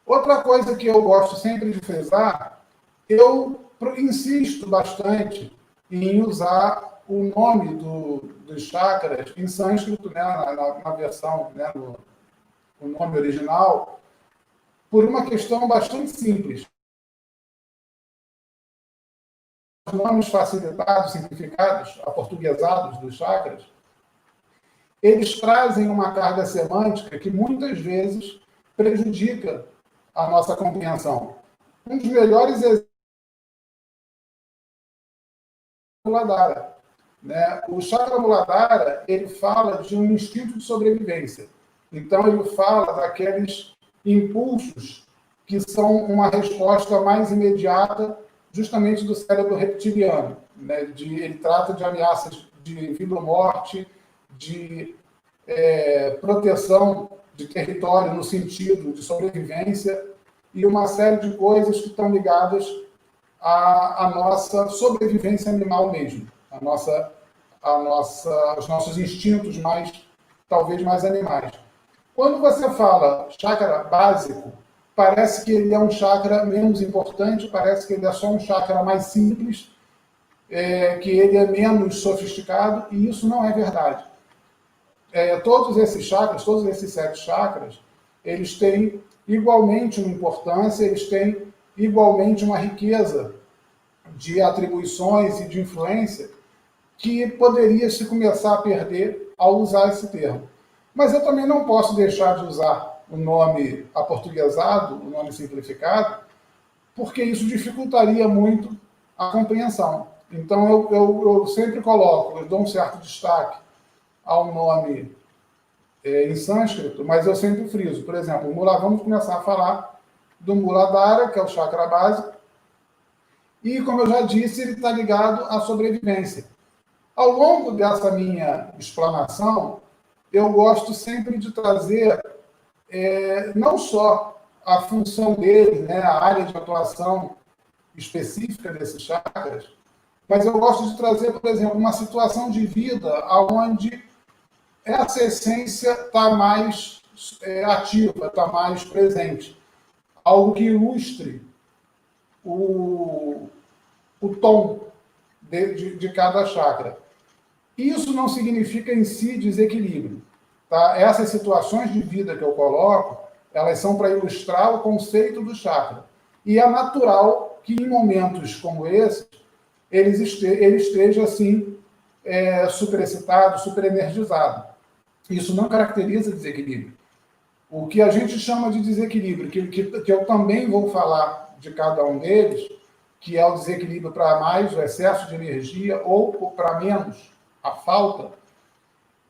Outra coisa que eu gosto sempre de frisar, eu insisto bastante em usar o nome dos chakras em sânscrito, né, na versão, né, o nome original, por uma questão bastante simples. Os nomes facilitados, simplificados, aportuguesados dos chakras, eles trazem uma carga semântica que muitas vezes prejudica a nossa compreensão. Um dos melhores exemplos é o Muladhara, né? O chakra Muladhara, ele fala de um instinto de sobrevivência. Então, ele fala daqueles impulsos que são uma resposta mais imediata justamente do cérebro reptiliano, né? Ele trata de ameaças de vida ou morte, de proteção de território no sentido de sobrevivência e uma série de coisas que estão ligadas à nossa sobrevivência animal mesmo, os nossos instintos talvez mais animais. Quando você fala chakra básico, parece que ele é um chakra menos importante, parece que ele é só um chakra mais simples, que ele é menos sofisticado, e isso não é verdade. Todos esses chakras, todos esses 7 chakras, eles têm igualmente uma importância, eles têm igualmente uma riqueza de atribuições e de influência que poderia se começar a perder ao usar esse termo. Mas eu também não posso deixar de usar o nome aportuguesado, o nome simplificado, porque isso dificultaria muito a compreensão. Então, eu sempre coloco, eu dou um certo destaque ao nome em sânscrito, mas eu sempre friso. Por exemplo, vamos começar a falar do Muladhara, que é o chakra básico, e, como eu já disse, ele está ligado à sobrevivência. Ao longo dessa minha explanação, eu gosto sempre de trazer não só a função dele, né, a área de atuação específica desses chakras, mas eu gosto de trazer, por exemplo, uma situação de vida onde essa essência está mais ativa, está mais presente. Algo que ilustre o tom de cada chakra. Isso não significa em si desequilíbrio. Tá? Essas situações de vida que eu coloco, elas são para ilustrar o conceito do chakra. E é natural que em momentos como esse, ele esteja assim, superexcitado, superenergizado. Isso não caracteriza desequilíbrio. O que a gente chama de desequilíbrio, que eu também vou falar de cada um deles, que é o desequilíbrio para mais, o excesso de energia, ou para menos, a falta.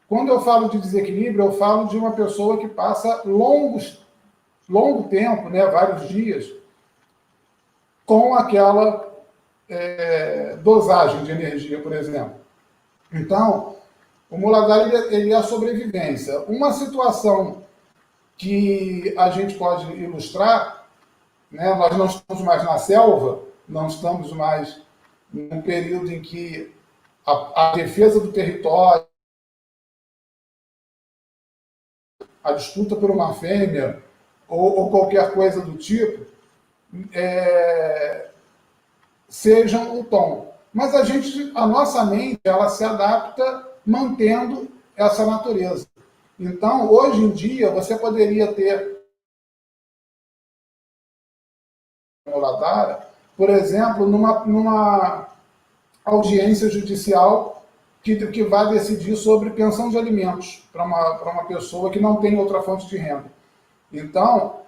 Quando eu falo de desequilíbrio, eu falo de uma pessoa que passa longo tempo, né, vários dias, com aquela dosagem de energia, por exemplo. Então, o Muladhara, ele é a sobrevivência. Uma situação que a gente pode ilustrar, né, nós não estamos mais na selva, não estamos mais num período em que a defesa do território, a disputa por uma fêmea ou qualquer coisa do tipo, sejam o tom. Mas a nossa mente, ela se adapta mantendo essa natureza. Então, hoje em dia, você poderia ter Muladhara, por exemplo, numa audiência judicial que vai decidir sobre pensão de alimentos para uma pessoa que não tem outra fonte de renda. Então,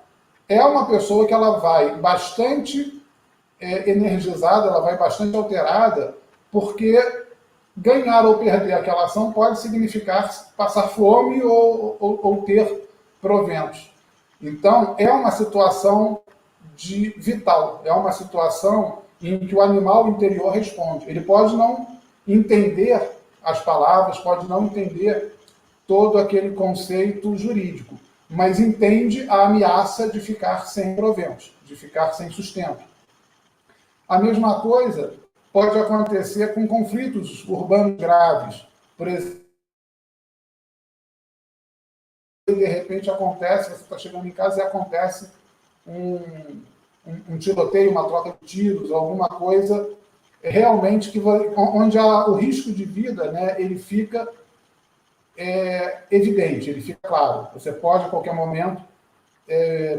é uma pessoa que ela vai bastante energizada, ela vai bastante alterada, porque ganhar ou perder aquela ação pode significar passar fome ou ter proventos. Então, é uma situação vital, é uma situação em que o animal interior responde. Ele pode não entender as palavras, pode não entender todo aquele conceito jurídico, mas entende a ameaça de ficar sem proventos, de ficar sem sustento. A mesma coisa pode acontecer com conflitos urbanos graves. Por exemplo, de repente acontece, você está chegando em casa e acontece um tiroteio, uma troca de tiros, alguma coisa realmente onde o risco de vida, né, ele fica evidente, ele fica claro. Você pode, a qualquer momento,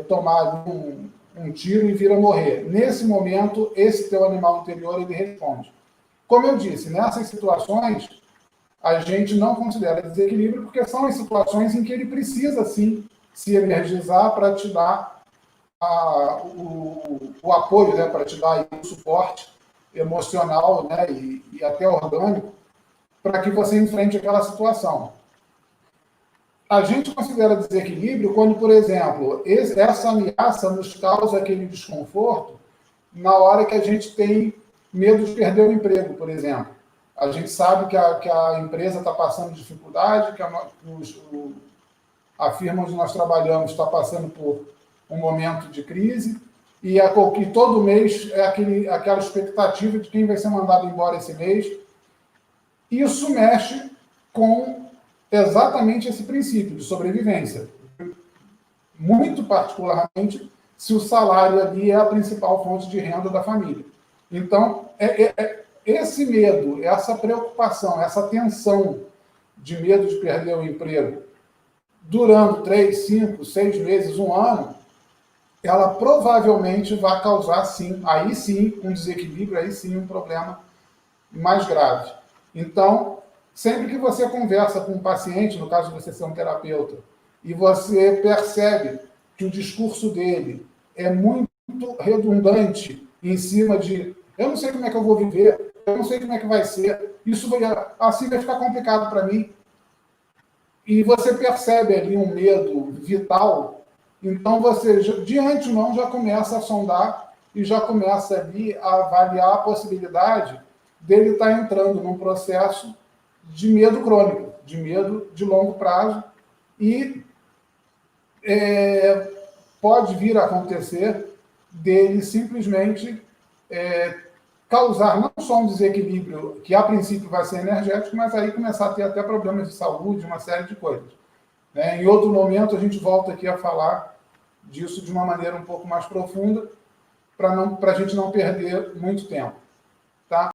tomar um tiro e vir a morrer. Nesse momento, esse teu animal interior, ele responde. Como eu disse, nessas situações, a gente não considera desequilíbrio, porque são as situações em que ele precisa, sim, se energizar para te dar o apoio, né, para te dar o suporte emocional, né, e até orgânico, para que você enfrente aquela situação. A gente considera desequilíbrio quando, por exemplo, essa ameaça nos causa aquele desconforto na hora que a gente tem medo de perder o emprego, por exemplo. A gente sabe que a empresa está passando dificuldade, que a firma onde nós trabalhamos está passando por um momento de crise, e todo mês é aquela expectativa de quem vai ser mandado embora esse mês. Isso mexe com exatamente esse princípio de sobrevivência. Muito particularmente se o salário ali é a principal fonte de renda da família. Então, esse medo, essa preocupação, essa tensão de medo de perder o emprego, durando 3, 5, 6 meses, um ano, ela provavelmente vai causar, sim, aí sim, um desequilíbrio, aí sim, um problema mais grave. Então, sempre que você conversa com um paciente, no caso de você ser um terapeuta, e você percebe que o discurso dele é muito redundante em cima de eu não sei como é que eu vou viver, eu não sei como é que vai ser, assim vai ficar complicado para mim. E você percebe ali um medo vital, então você, de antemão, já começa a sondar e já começa ali a avaliar a possibilidade dele estar entrando num processo de medo crônico, de medo de longo prazo, e pode vir a acontecer dele simplesmente causar não só um desequilíbrio, que a princípio vai ser energético, mas aí começar a ter até problemas de saúde, uma série de coisas. Em outro momento, a gente volta aqui a falar disso de uma maneira um pouco mais profunda, para a gente não perder muito tempo. Tá?